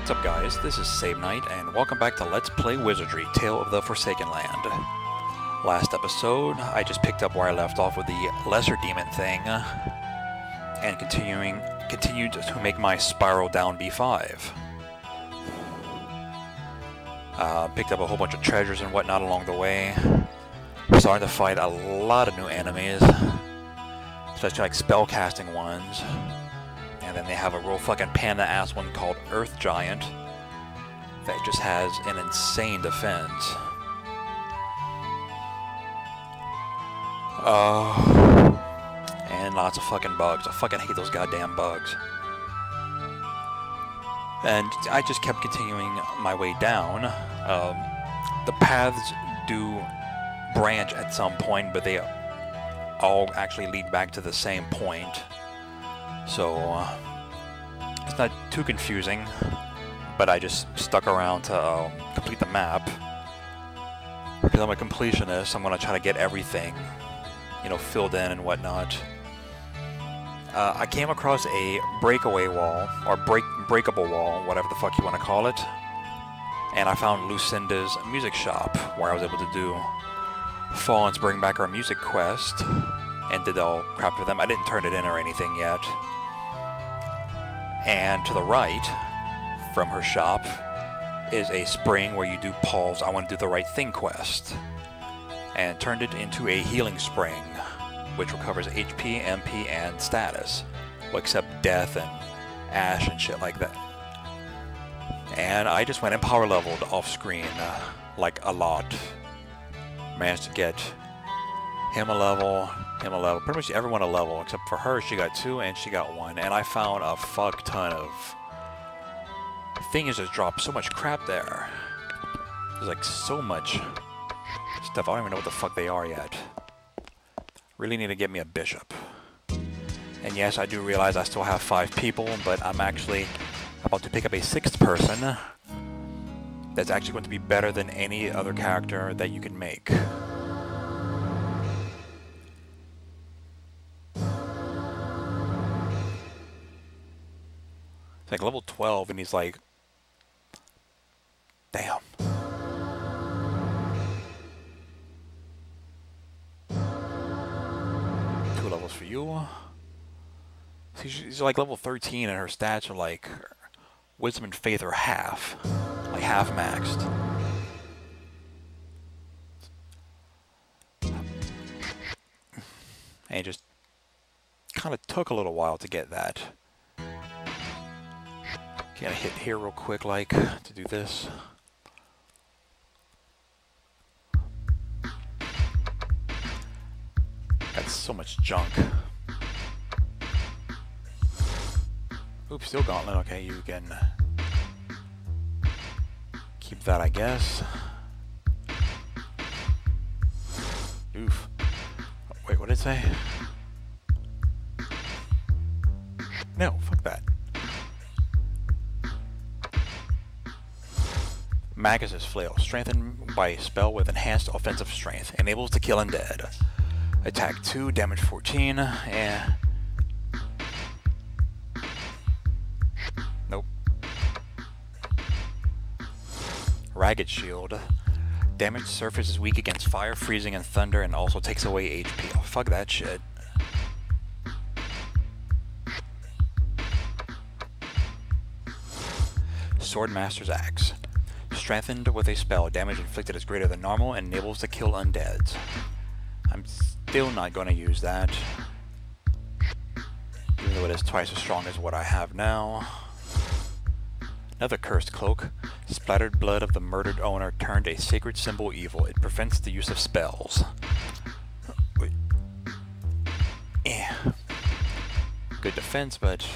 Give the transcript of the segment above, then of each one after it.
What's up guys, this is Save Night, and welcome back to Let's Play Wizardry, Tale of the Forsaken Land. Last episode, I just picked up where I left off with the Lesser Demon thing, and continued to make my spiral down B5. Picked up a whole bunch of treasures and whatnot along the way. We're starting to fight a lot of new enemies, especially like spellcasting ones. And then they have a real fucking panda-ass one called Earth Giant that just has an insane defense. And lots of fucking bugs. I fucking hate those goddamn bugs. And I just kept continuing my way down. The paths do branch at some point, but they all actually lead back to the same point. So, it's not too confusing, but I just stuck around to complete the map. Because I'm a completionist, I'm going to try to get everything, you know, filled in and whatnot. I came across a breakaway wall, or breakable wall, whatever the fuck you want to call it. And I found Lucinda's music shop, where I was able to do Fallen's Bring Back Our Music quest, and did all crap for them. I didn't turn it in or anything yet. And to the right, from her shop, is a spring where you do Paul's I Want to Do the Right Thing quest. And turned it into a healing spring, which recovers HP, MP, and status. Well, except death and ash and shit like that. And I just went and power leveled off screen, like a lot. Managed to get him a level, pretty much everyone a level, except for her, she got 2 and she got 1. And I found a fuck ton of things. Just dropped so much crap there. There's like so much stuff, I don't even know what the fuck they are yet. Really need to get me a bishop. And yes, I do realize I still have 5 people, but I'm actually about to pick up a 6th person that's actually going to be better than any other character that you can make. It's like level 12 and he's like, damn. For you. See, she's like level 13 and her stats are like wisdom and faith are half maxed. And it just kind of took a little while to get that. Gotta hit here real quick like to do this. Got so much junk. Oops, still gauntlet. Okay, you can keep that, I guess. Oof. Wait, what did it say? No, fuck that. Magus' Flail, strengthened by a spell with enhanced offensive strength, enables to kill undead. Attack 2, damage 14, and... Nope. Ragged Shield. Damage surface is weak against fire, freezing, and thunder, and also takes away HP. Oh, fuck that shit. Swordmaster's Axe. Strengthened with a spell. Damage inflicted is greater than normal and enables to kill undeads. I'm still not going to use that, even though it is twice as strong as what I have now. Another cursed cloak. Splattered blood of the murdered owner turned a sacred symbol evil. It prevents the use of spells. Wait. Yeah. Good defense, but...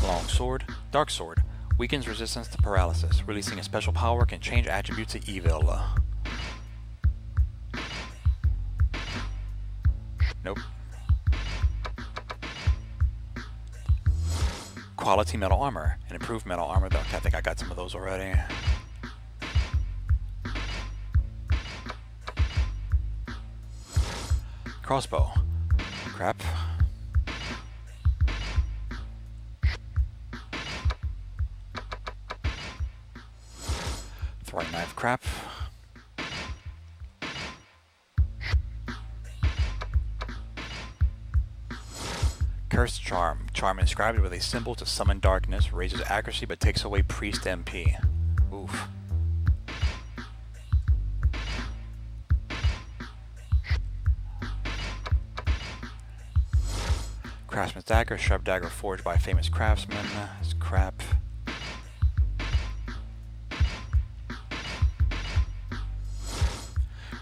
Long sword. Dark sword. Weakens resistance to paralysis. Releasing a special power can change attributes to evil. Nope. Quality metal armor. An improved metal armor, though. I think I got some of those already. Crossbow. Crap. crap. Cursed Charm. Charm inscribed with a symbol to summon darkness, raises accuracy but takes away priest MP. Oof. Craftsman's Dagger. Sharp dagger forged by a famous craftsman. It's crap.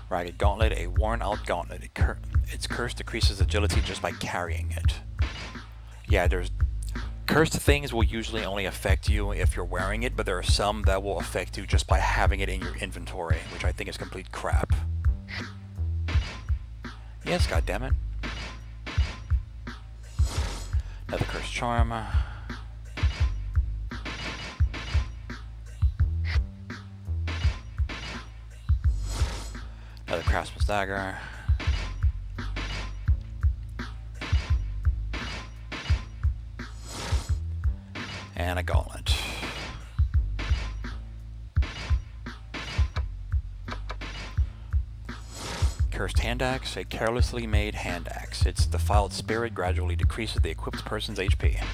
Ragged Gauntlet. A worn out gauntlet. Its curse decreases agility just by carrying it. Yeah, there's cursed things will usually only affect you if you're wearing it, but there are some that will affect you just by having it in your inventory, which I think is complete crap. Yes, goddammit. Another Cursed Charm. Another Craftsman's Dagger. And a gauntlet. Cursed Hand Axe, a carelessly made hand axe. Its defiled spirit gradually decreases the equipped person's HP.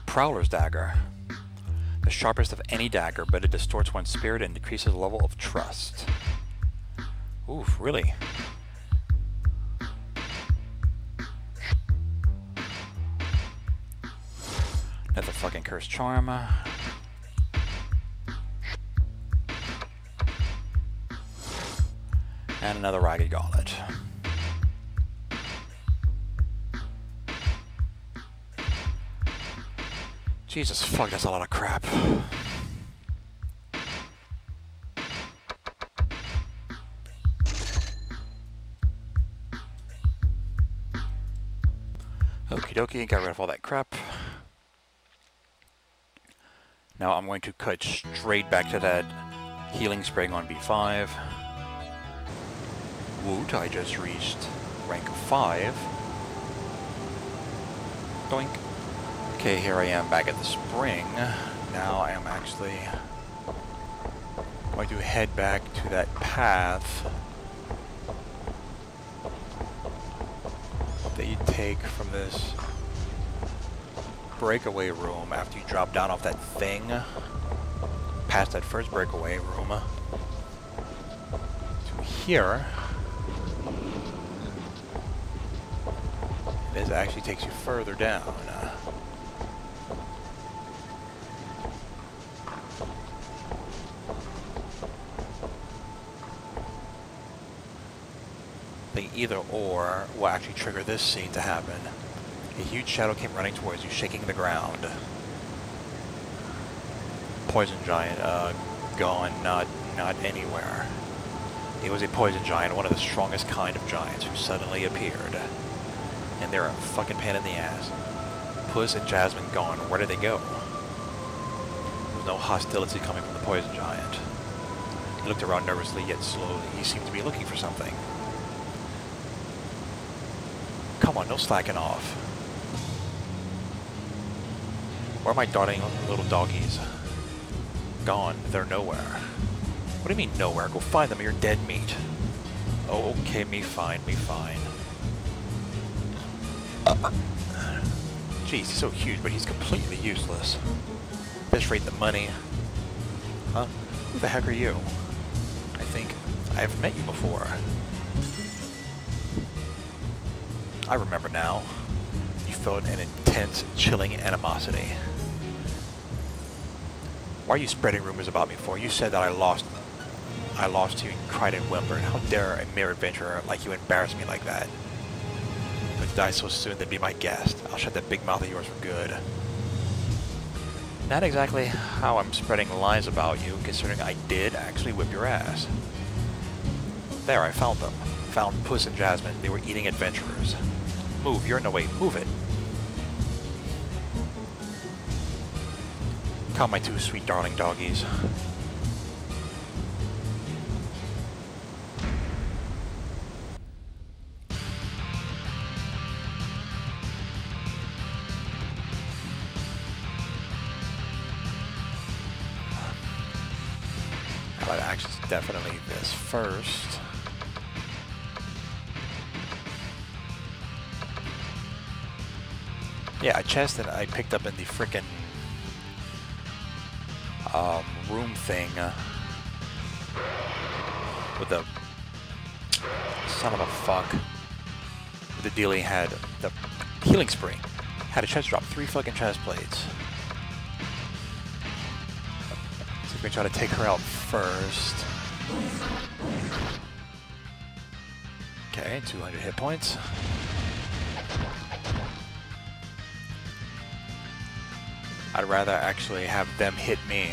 Prowler's Dagger. The sharpest of any dagger, but it distorts one's spirit and decreases the level of trust. Oof, really? Another fucking Cursed Charm. And another Ragged Gauntlet. Jesus fuck, that's a lot of crap. Okie dokie, got rid of all that crap. Now I'm going to cut straight back to that healing spring on B5. Woot, I just reached rank 5. Doink. Okay, here I am back at the spring. Now I am actually going to head back to that path that you take from this breakaway room after you drop down off that thing, past that first breakaway room, to here. This actually takes you further down. I think either or will actually trigger this scene to happen. A huge shadow came running towards you, shaking the ground. Poison giant, gone, not anywhere. It was a poison giant, one of the strongest kind of giants, who suddenly appeared. And they're a fucking pain in the ass. Puss and Jasmine gone. Where did they go? There was no hostility coming from the poison giant. He looked around nervously yet slowly. He seemed to be looking for something. Come on, no slacking off. Where are my darting little doggies? Gone. They're nowhere. What do you mean nowhere? Go find them, you're dead meat. Oh, okay, me fine, me fine. Jeez, he's so huge, but he's completely useless. Best rate the money. Huh? Who the heck are you? I think I've met you before. I remember now. You felt an intense, chilling animosity. Why are you spreading rumors about me for? You said that I lost to you and cried and whimpered. How dare a mere adventurer like you embarrass me like that? But to die so soon, then be my guest. I'll shut that big mouth of yours for good. Not exactly how I'm spreading lies about you, considering I did actually whip your ass. There, I found them. Found Puss and Jasmine. They were eating adventurers. Move, you're in the way. Move it. Come, my two sweet darling doggies. But actually, it's definitely this first. Yeah, a chest that I picked up in the frickin' room thing with the son of a fuck. The dealie had the healing spring. Had a chest drop 3 fucking chest plates. So we can try to take her out first. Okay, 200 hit points. I'd rather actually have them hit me.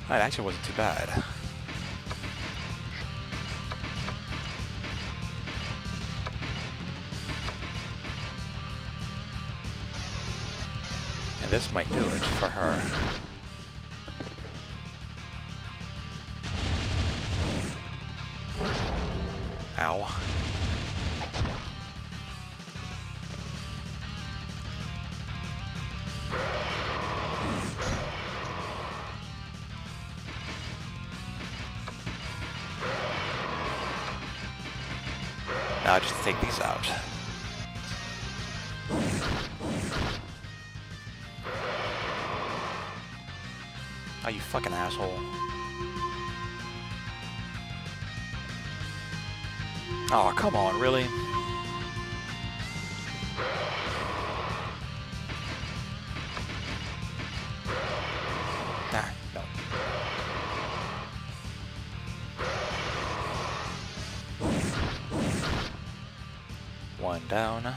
That actually wasn't too bad. And this might do it for her. Ow. Now just take these out. Oh, you fucking asshole. Oh, come on, really? Nah, no. One down.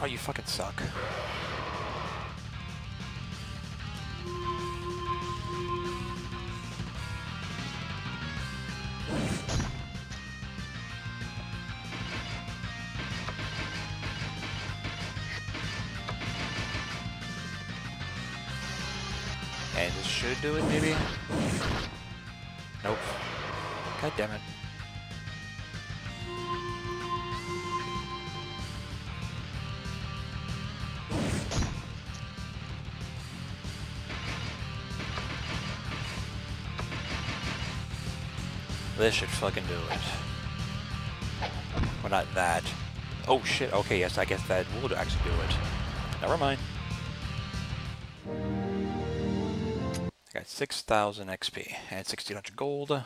Oh, you fucking suck. And this should do it, maybe? Nope. God damn it. This should fucking do it. Well, not that. Oh shit, okay, yes, I guess that will actually do it. Never mind. I got 6,000 XP and 1,600 gold.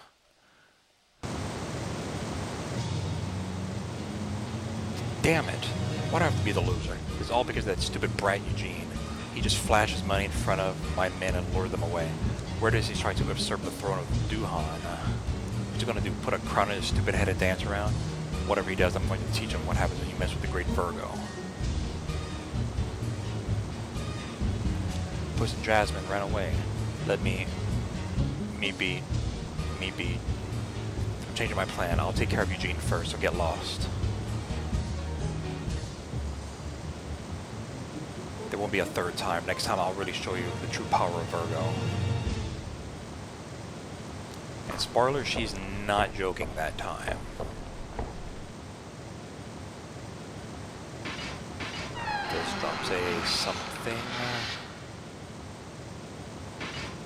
Damn it. Why do I have to be the loser? It's all because of that stupid brat Eugene. He just flashes money in front of my men and lure them away. Where does he try to usurp the throne of Duhan? What's he gonna do? Put a crown on his stupid head and dance around? Whatever he does, I'm going to teach him what happens when you mess with the great Virgo. Puss and Jasmine ran away. Let me be. I'm changing my plan. I'll take care of Eugene first, so get lost. There won't be a third time. Next time I'll really show you the true power of Virgo. And spoiler, she's not joking that time. This drops a something.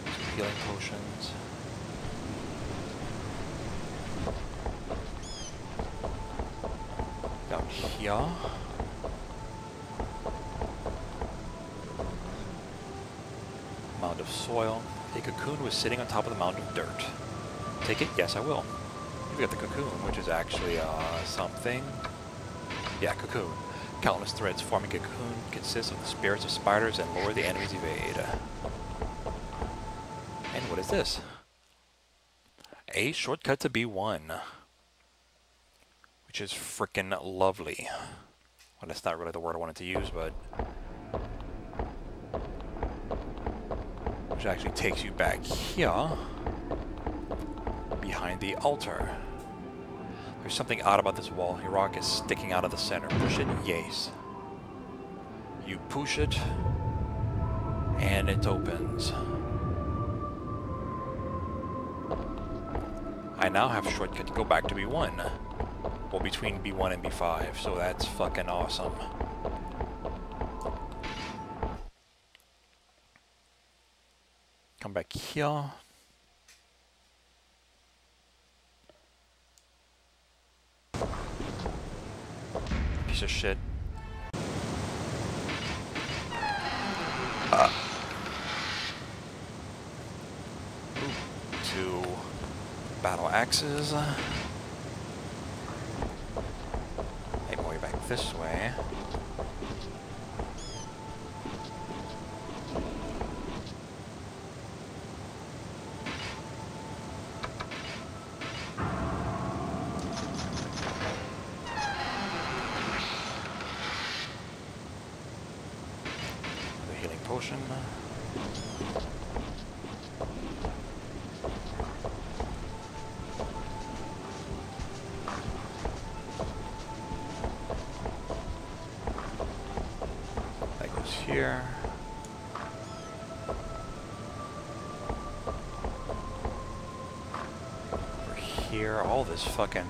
Some healing potions. Down here. Mound of soil. A cocoon was sitting on top of the mound of dirt. Take it? Yes, I will. We got the cocoon, which is actually something. Yeah, cocoon. Countless threads forming a cocoon consists of the spirits of spiders and lure the enemies evade. And what is this? A shortcut to B1. Which is frickin' lovely. Well, that's not really the word I wanted to use, but... which actually takes you back here, behind the altar. There's something odd about this wall. Your rock is sticking out of the center. Push it, yes. You push it, and it opens. I now have a shortcut to go back to B1. Well, between B1 and B5, so that's fucking awesome. Come back here. Piece of shit. Two battle axes. Make my way back this way. The healing potion. Here. Over here, all this fucking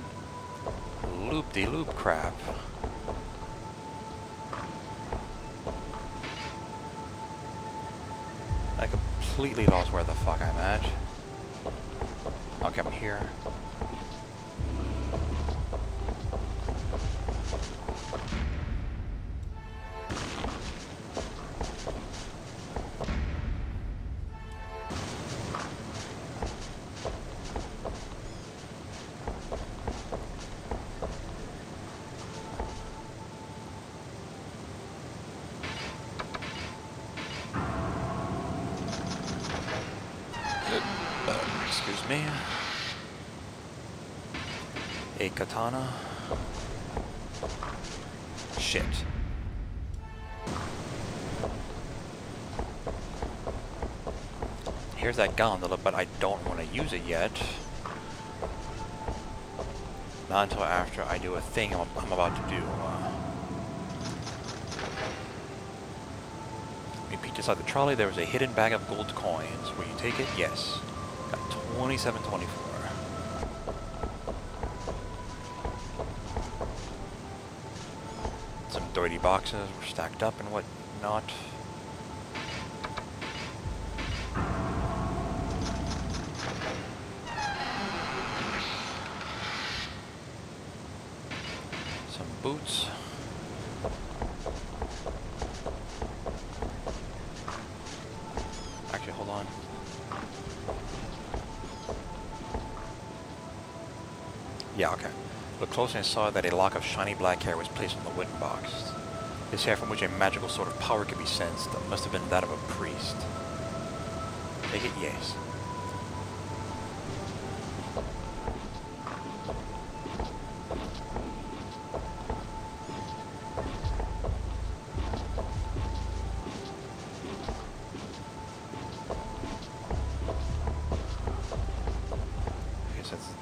loop-de-loop crap. I completely lost where the fuck I'm at. Okay, I'm here. Excuse me. A katana. Shit. Here's that gondola, but I don't want to use it yet. Not until after I do a thing I'm about to do. Let me peek inside the trolley. There was a hidden bag of gold coins. Will you take it? Yes. Got 27.24. Some dirty boxes were stacked up and whatnot. Some boots. Actually, hold on. Yeah, okay. Looked closely and saw that a lock of shiny black hair was placed on the wooden box. This hair from which a magical sort of power could be sensed must have been that of a priest. Take it? Yes.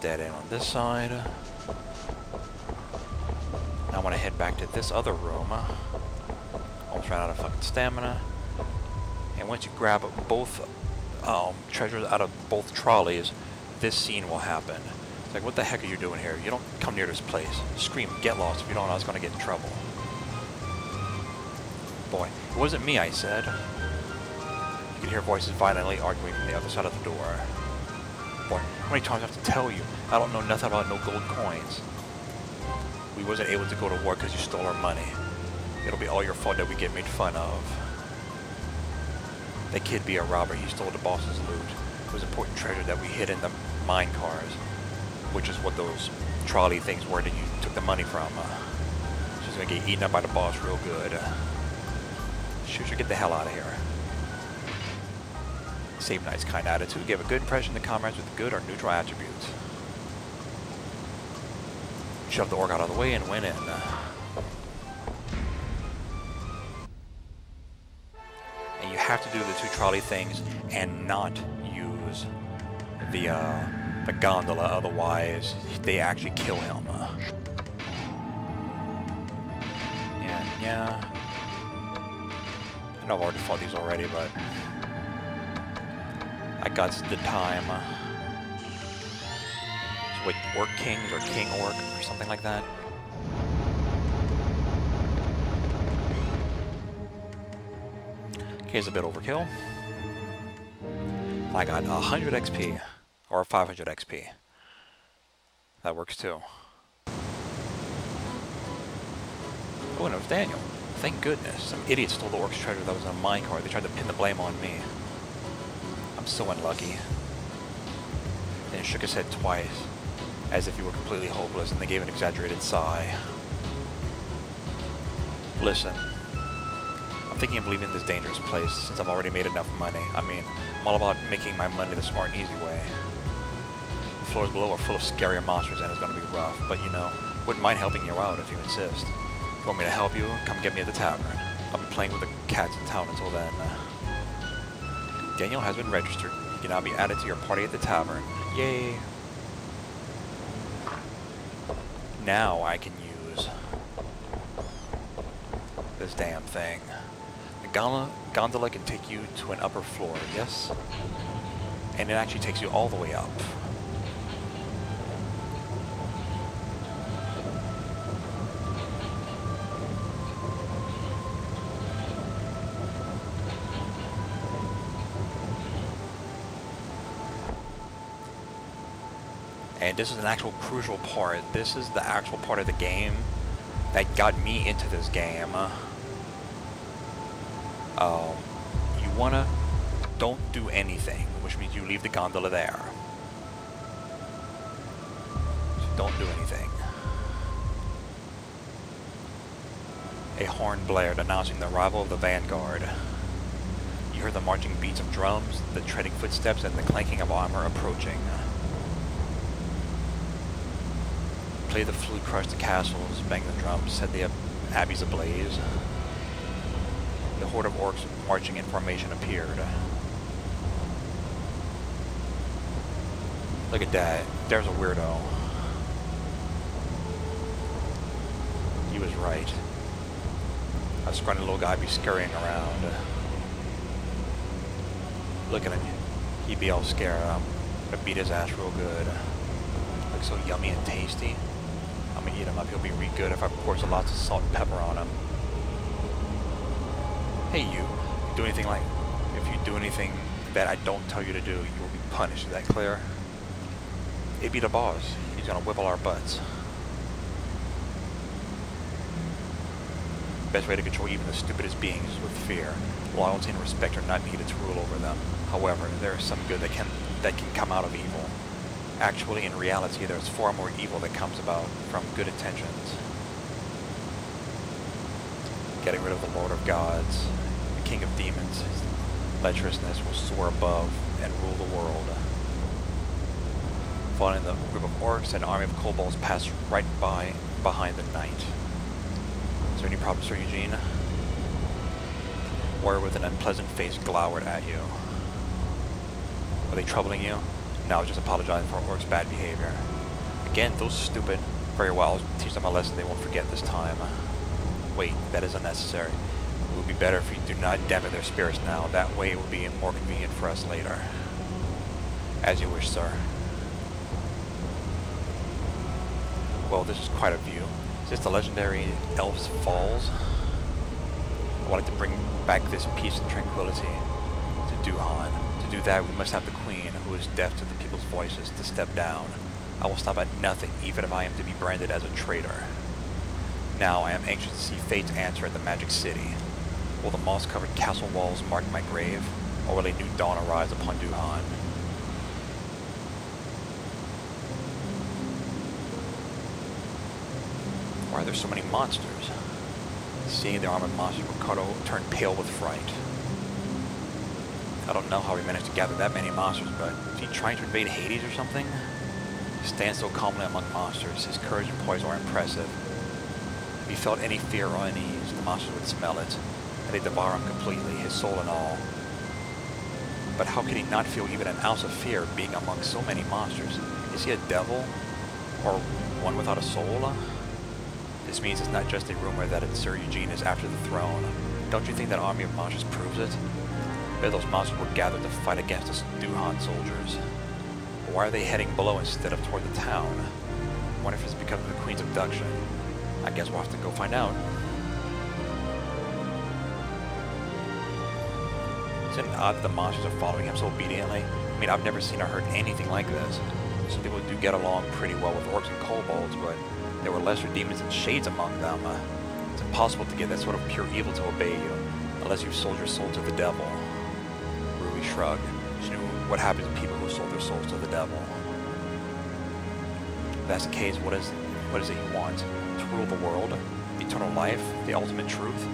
Dead end on this side. Now I want to head back to this other room. Almost ran out of fucking stamina. And once you grab both treasures out of both trolleys, this scene will happen. It's like, what the heck are you doing here? You don't come near this place. Scream, get lost. If you don't, I was going to get in trouble. Boy, it wasn't me, I said. You can hear voices violently arguing from the other side of the door. Boy, how many times do I have to tell you? I don't know nothing about no gold coins. We wasn't able to go to war because you stole our money. It'll be all your fault that we get made fun of. That kid be a robber. He stole the boss's loot. It was important treasure that we hid in the mine cars, which is what those trolley things were that you took the money from. She's gonna get eaten up by the boss real good. Shoot, get the hell out of here. Save nice, kind attitude. Give a good impression to comrades with good or neutral attributes. Shove the orc out of the way and went in. And you have to do the 2 trolley things and not use the gondola, otherwise they actually kill him. Yeah. I know I've already fought these already, but I got the time. So wait, Orc Kings or King Orc or something like that. Okay, it's a bit overkill. I got 100 XP, or 500 XP. That works too. Oh, and it was Daniel. Thank goodness. Some idiot stole the orc's treasure that was in a minecart. They tried to pin the blame on me. I'm so unlucky. Then he shook his head twice, as if he were completely hopeless, and they gave an exaggerated sigh. Listen. I'm thinking of leaving this dangerous place since I've already made enough money. I mean, I'm all about making my money the smart and easy way. The floors below are full of scarier monsters and it's going to be rough, but you know, wouldn't mind helping you out if you insist. If you want me to help you, come get me at the tavern. I'll be playing with the cats in town until then. Daniel has been registered. He can now be added to your party at the tavern. Yay! Now I can use this damn thing. The gondola can take you to an upper floor, yes? And it actually takes you all the way up. And this is an actual crucial part. This is the actual part of the game that got me into this game. You wanna don't do anything, which means you leave the gondola there. So don't do anything. A horn blared, announcing the arrival of the vanguard. You heard the marching beats of drums, the treading footsteps, and the clanking of armor approaching. Play the flute, crush the castles, bang the drums, set the abbeys ablaze. The horde of orcs marching in formation appeared. Look at that. There's a weirdo. He was right. A scrawny little guy be scurrying around. Look at him. He'd be all scared. I'm gonna beat his ass real good. Looks so yummy and tasty. I'm gonna eat him up. He'll be real good if I pour some lots of salt and pepper on him. Hey you, if you do anything that I don't tell you to do, you will be punished. Is that clear? He be the boss. He's gonna whip all our butts. Best way to control even the stupidest beings is with fear. Loyalty and respect are not needed to rule over them. However, there is some good that can come out of evil. Actually, in reality, there's far more evil that comes about from good intentions. Getting rid of the Lord of Gods, the King of Demons, his lecherousness will soar above and rule the world. Following the group of orcs, an army of kobolds passed right behind the knight. Is there any problem, Sir Eugene? Warrior with an unpleasant face glowered at you. Are they troubling you? No, just apologizing for orcs' bad behavior. Again, those stupid. Very well, I'll teach them a lesson they won't forget this time. Wait, that is unnecessary. It would be better if you do not dampen their spirits now. That way it would be more convenient for us later. As you wish, sir. Well, this is quite a view. Is this the legendary Elves Falls? I wanted to bring back this peace and tranquility to Duhan. To do that, we must have the Queen, who is deaf to the people's voices, to step down. I will stop at nothing, even if I am to be branded as a traitor. Now, I am anxious to see fate's answer at the Magic City. Will the moss-covered castle walls mark my grave, or will a new dawn arise upon Duhan? Why are there so many monsters? Seeing the armored monsters, Ricardo turned pale with fright. I don't know how he managed to gather that many monsters, but is he trying to invade Hades or something? He stands so calmly among monsters. His courage and poise are impressive. If he felt any fear or unease, the monsters would smell it, and they devour him completely, his soul and all. But how can he not feel even an ounce of fear being among so many monsters? Is he a devil? Or one without a soul? This means it's not just a rumor that Sir Eugene is after the throne. Don't you think that army of monsters proves it? I bet those monsters were gathered to fight against us Duhan soldiers. But why are they heading below instead of toward the town? I wonder if it's because of the Queen's abduction. I guess we'll have to go find out. Isn't it odd that the monsters are following him so obediently? I mean, I've never seen or heard anything like this. Some people do get along pretty well with orcs and kobolds, but there were lesser demons and shades among them. It's impossible to get that sort of pure evil to obey you, unless you've sold your soul to the devil. Ruby shrugged. She knew what happens to people who sold their souls to the devil. If that's the case, what is it you want? To rule the world? Eternal life? The ultimate truth?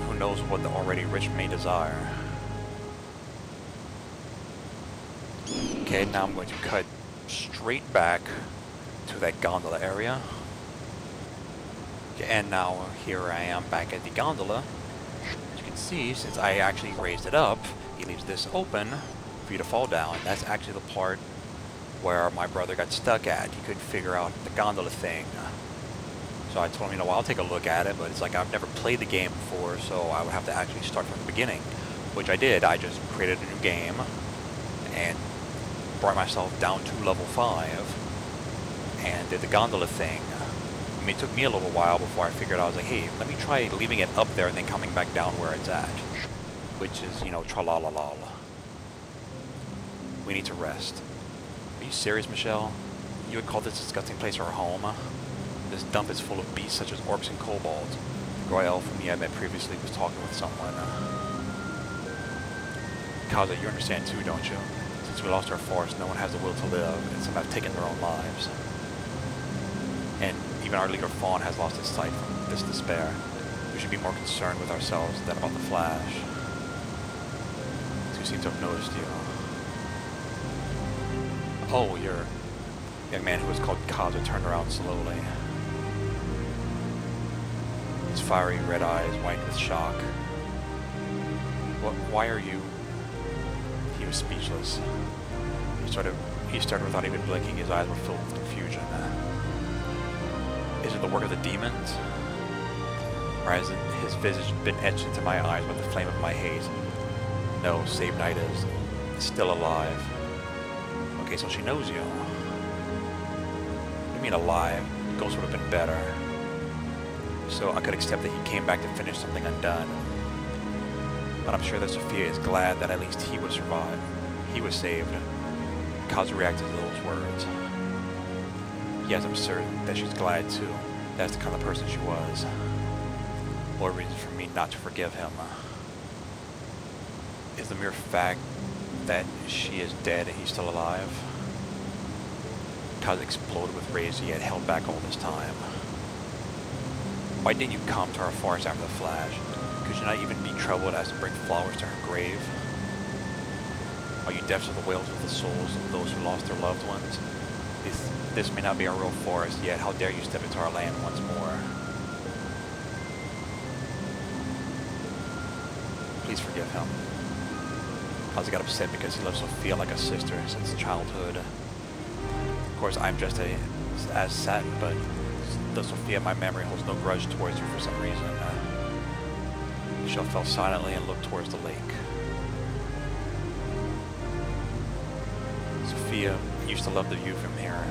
Who knows what the already rich may desire? Okay, now I'm going to cut straight back to that gondola area. Okay, and now here I am back at the gondola. As you can see, since I actually raised it up, he leaves this open for you to fall down. That's actually the part where my brother got stuck at. He couldn't figure out the gondola thing. So I told him, you know, I'll take a look at it, but it's like I've never played the game before, so I would have to actually start from the beginning, which I did. I just created a new game and brought myself down to level 5 and did the gondola thing. I mean, it took me a little while before I figured out, I was like, hey, let me try leaving it up there and then coming back down where it's at, which is, you know, tra-la-la-la. We need to rest. Are you serious, Michele? You would call this disgusting place our home? This dump is full of beasts such as orcs and kobolds. The Goy elf whom I met previously was talking with someone. Kaza, you understand too, don't you? Since we lost our forest, no one has the will to live, and some have taken their own lives. And even our leader Fawn has lost his sight from this despair. We should be more concerned with ourselves than about the Flash. Two seem to have noticed you. Oh, you're a young man who was called Kaza turned around slowly. His fiery red eyes widened with shock. Why are you? He was speechless. He started without even blinking. His eyes were filled with confusion. Is it the work of the demons? Or has his visage been etched into my eyes by the flame of my hate? No, Save Night is still alive. Okay, so she knows you. What do you mean alive? Ghost would have been better. So I could accept that he came back to finish something undone. But I'm sure that Sophia is glad that at least he would survive. He was saved. Kaza reacted to those words. Yes, I'm certain that she's glad too. That's the kind of person she was. More reason for me not to forgive him. Is the mere fact that she is dead and he's still alive? Kaza exploded with rage he had held back all this time. Why didn't you come to our forest after the Flash? Could you not even be troubled as to bring flowers to her grave? Are you deaf to the wails of the souls of those who lost their loved ones? This may not be our real forest, yet how dare you step into our land once more? Please forgive him. Kaza got upset because he loved Sophia like a sister since childhood. Of course, I'm just as saddened, but the Sophia in my memory holds no grudge towards you for some reason. Michele fell silently and looked towards the lake. Sophia used to love the view from here.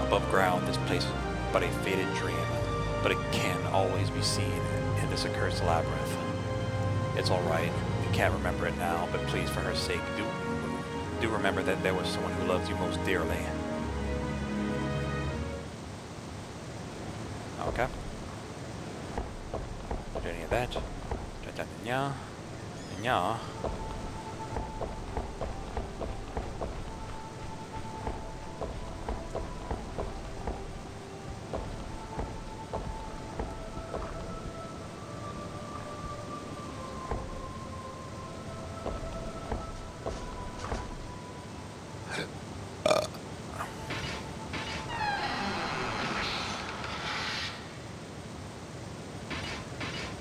Above ground, this place is but a faded dream, but it can always be seen in this accursed labyrinth. It's alright, you can't remember it now, but please, for her sake, do remember that there was someone who loved you most dearly. Okay. Don't do any of that. Nya.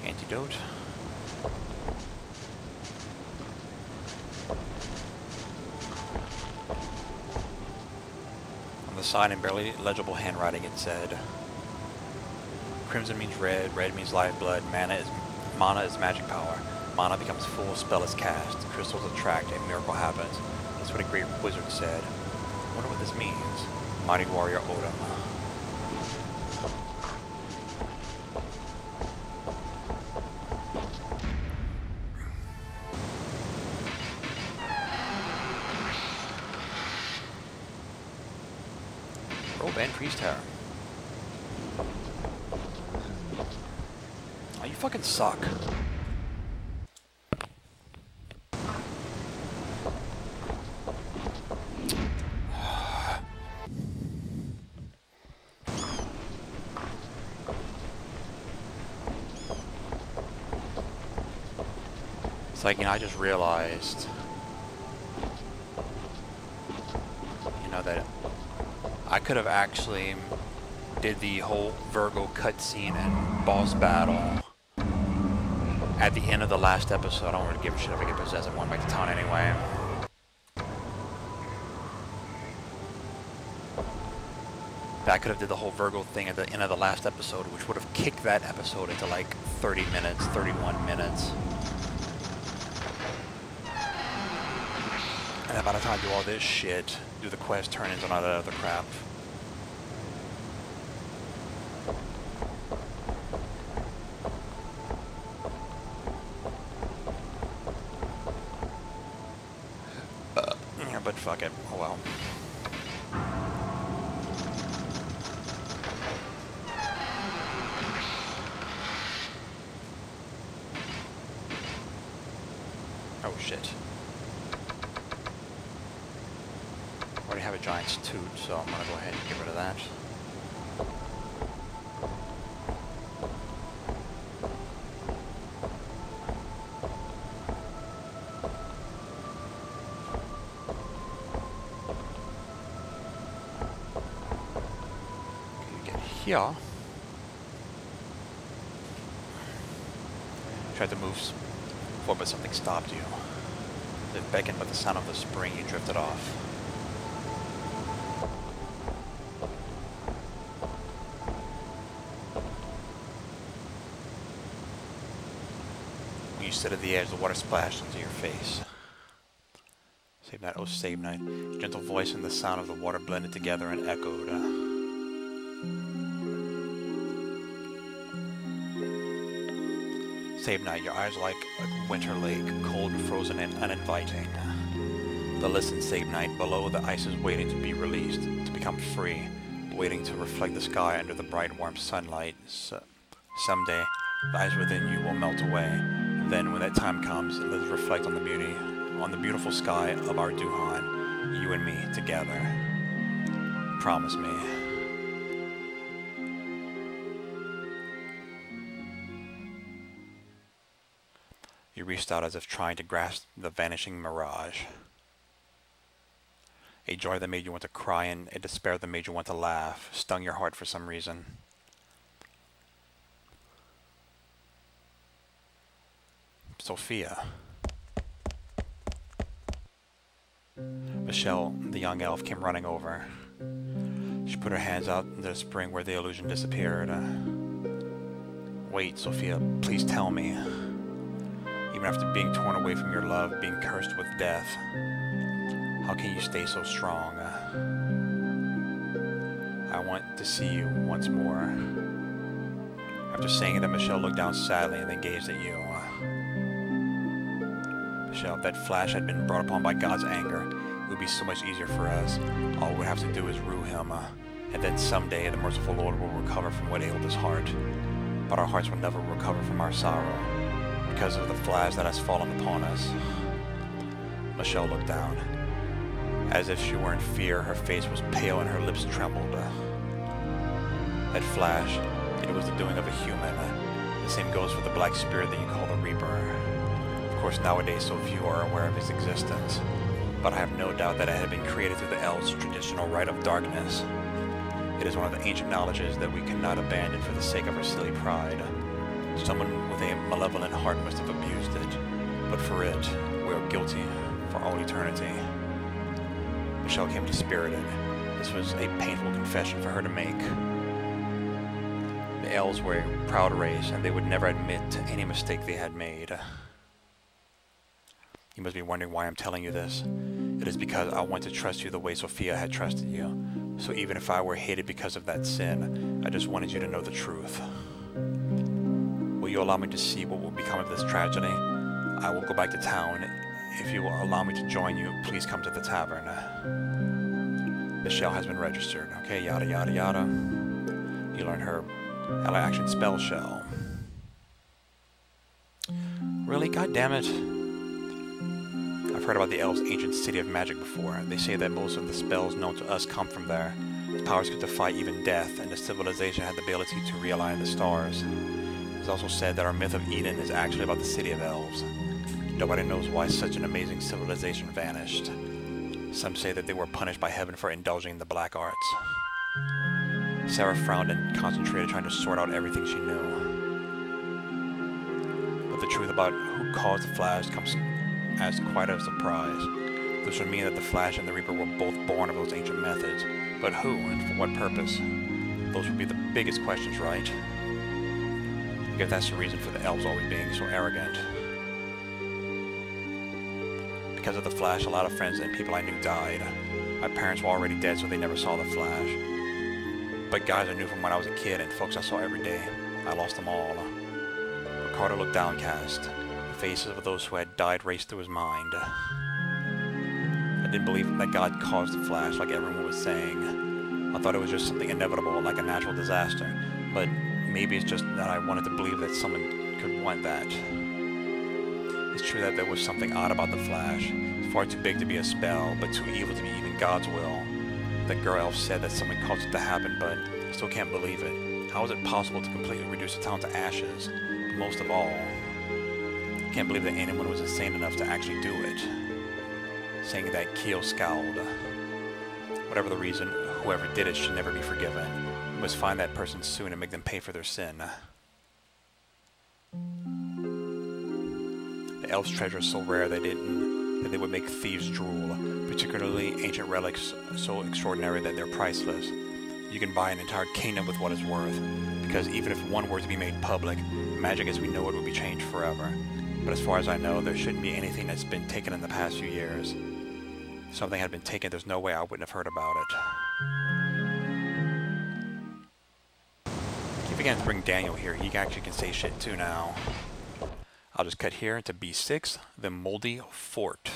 Antidote. side in barely legible handwriting it said, crimson means red, red means lifeblood, mana is magic power. Mana becomes full, spell is cast, crystals attract, a miracle happens. That's what a great wizard said. I wonder what this means. Mighty warrior Odin. Robe and priest hair. Oh, you fucking suck. It's like, you know, I just realized, you know, that I could have actually did the whole Virgo cutscene and boss battle at the end of the last episode. I don't really give a shit if I get possessed. I'm going back to town anyway. But I could have did the whole Virgo thing at the end of the last episode, which would have kicked that episode into like 30 minutes, 31 minutes. And then by the time I do all this shit, do the quest turn-ins and all that other crap. Yeah, but fuck it. Oh well. Oh shit. I already have a giant's toot, so I'm gonna go ahead and get rid of that. Okay, you get here. Tried to move forward, but something stopped you. It beckoned by the sound of the spring, you drifted off. When you stood at the edge, the water splashed into your face. Save night, oh save night. Gentle voice and the sound of the water blended together and echoed. Save night, your eyes like a winter lake, cold, frozen, and uninviting. The listen, save night, below the ice is waiting to be released, to become free, waiting to reflect the sky under the bright, warm sunlight. Someday, the ice within you will melt away. Then, when that time comes, let us reflect on the beauty, on the beautiful sky of our Duhan, you and me together. Promise me. You reached out as if trying to grasp the vanishing mirage. A joy that made you want to cry and a despair that made you want to laugh stung your heart for some reason. Sophia. Michele, the young elf, came running over. She put her hands out into the spring where the illusion disappeared. Wait, Sophia, please tell me. Even after being torn away from your love, being cursed with death, how can you stay so strong? I want to see you once more. After saying that, Michele looked down sadly and then gazed at you. Michele, if that flash had been brought upon by God's anger, it would be so much easier for us. All we would have to do is rue him, and then someday the merciful Lord will recover from what ailed his heart. But our hearts will never recover from our sorrow, because of the flash that has fallen upon us. Michele looked down. As if she were in fear, her face was pale and her lips trembled. That flash, it was the doing of a human. The same goes for the black spirit that you call the Reaper. Of course, nowadays so few are aware of his existence, but I have no doubt that it had been created through the elves' traditional rite of darkness. It is one of the ancient knowledges that we cannot abandon for the sake of our silly pride. Someone with a malevolent heart must have abused it, but for it, we are guilty for all eternity. Michele came dispirited, This was a painful confession for her to make. The elves were a proud race, and they would never admit to any mistake they had made. You must be wondering why I'm telling you this. It is because I want to trust you the way Sophia had trusted you. So even if I were hated because of that sin, I just wanted you to know the truth. Will you allow me to see what will become of this tragedy? I will go back to town. If you will allow me to join you, please come to the tavern. Michele has been registered. Okay, yada yada yada. You learn her ally action spell shell. Really? God damn it. I've heard about the elves' ancient city of magic before. They say that most of the spells known to us come from there. Its powers could defy even death, and the civilization had the ability to realign the stars. It's also said that our myth of Eden is actually about the city of elves. Nobody knows why such an amazing civilization vanished. Some say that they were punished by heaven for indulging in the black arts. Sarah frowned and concentrated, trying to sort out everything she knew. But the truth about who caused the Flash comes as quite a surprise. This would mean that the Flash and the Reaper were both born of those ancient methods. But who, and for what purpose? Those would be the biggest questions, right? I guess that's the reason for the elves always being so arrogant. Because of the Flash, a lot of friends and people I knew died. My parents were already dead, so they never saw the Flash. But guys I knew from when I was a kid and folks I saw every day, I lost them all. Ricardo looked downcast. The faces of those who had died raced through his mind. I didn't believe that God caused the Flash like everyone was saying. I thought it was just something inevitable, like a natural disaster. But maybe it's just that I wanted to believe that someone could want that. It's true that there was something odd about the Flash. It's far too big to be a spell, but too evil to be even God's will. That girl elf said that someone caused it to happen, but I still can't believe it. How is it possible to completely reduce a town to ashes? But most of all, I can't believe that anyone was insane enough to actually do it. Saying that, Keel scowled. Whatever the reason, whoever did it should never be forgiven. We must find that person soon and make them pay for their sin. The elves' treasure is so rare that they would make thieves drool, particularly ancient relics so extraordinary that they're priceless. You can buy an entire kingdom with what it's worth, because even if one were to be made public, magic as we know it would be changed forever. But as far as I know, there shouldn't be anything that's been taken in the past few years. If something had been taken, there's no way I wouldn't have heard about it. Keep forgetting to bring Daniel here. He actually can say shit too now. I'll just cut here into B6, the Moldy Fort.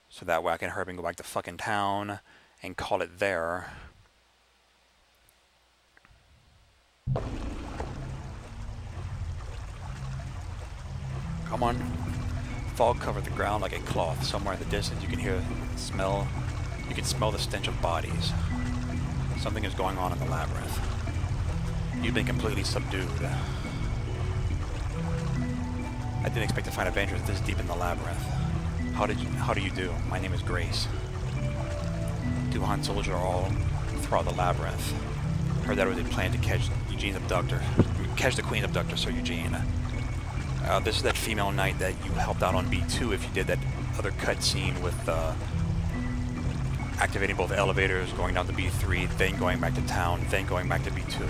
So that way I can hurry and go back to fucking town and call it there. Come on. Fog covered the ground like a cloth. Somewhere in the distance you can hear the smell. You can smell the stench of bodies. Something is going on in the labyrinth. You've been completely subdued. I didn't expect to find adventures this deep in the labyrinth. How do you do? My name is Grace. 2 Han soldiers are all throughout the labyrinth. Heard that it was a plan to catch Eugene's abductor. Catch the Queen's abductor, Sir Eugene. This is that female knight that you helped out on B2 if you did that other cutscene with activating both elevators, going down to B3, then going back to town, then going back to B2.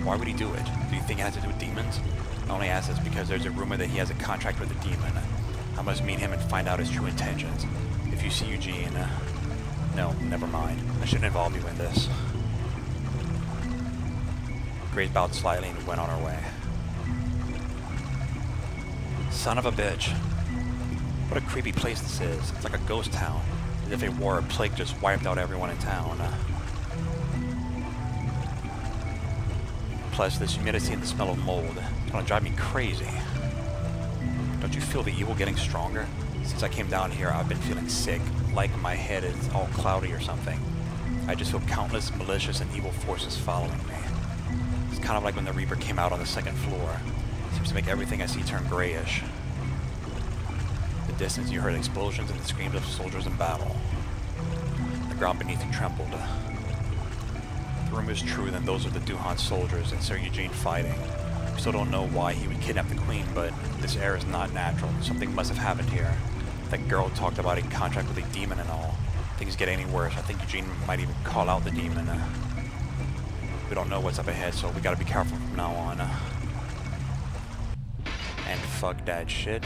Why would he do it? Do you think it has to do with demons? I only ask this because there's a rumor that he has a contract with a demon. I must meet him and find out his true intentions. If you see Eugene... no, never mind. I shouldn't involve you in this. Grace bowed slightly and went on her way. Son of a bitch. What a creepy place this is. It's like a ghost town. As if a war or plague just wiped out everyone in town. Plus, this humidity and the smell of mold. It's gonna drive me crazy. Don't you feel the evil getting stronger? Since I came down here, I've been feeling sick, like my head is all cloudy or something. I just feel countless malicious and evil forces following me. It's kind of like when the Reaper came out on the 2nd floor. It seems to make everything I see turn grayish. In the distance, you heard explosions and the screams of soldiers in battle. The ground beneath you trembled. If the rumor is true, then those are the Duhan soldiers and Sir Eugene fighting. We still don't know why he would kidnap the Queen, but this air is not natural. Something must have happened here. That girl talked about a contract with a demon and all. things get any worse. I think Eugene might even call out the demon. We don't know what's up ahead, so we gotta be careful from now on. And fuck that shit.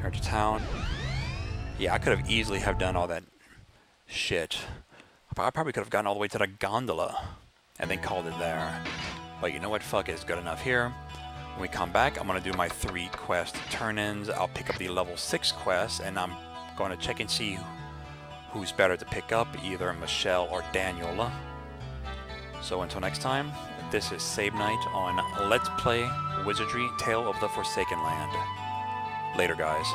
Turn to town. Yeah, I could have easily have done all that shit. I probably could have gotten all the way to the gondola and then called it there. But you know what? Fuck it. It's good enough here. When we come back, I'm going to do my 3 quest turn-ins. I'll pick up the level 6 quest, and I'm going to check and see who's better to pick up, either Michele or Daniel. So until next time, this is Save Night on Let's Play Wizardry Tale of the Forsaken Land. Later, guys.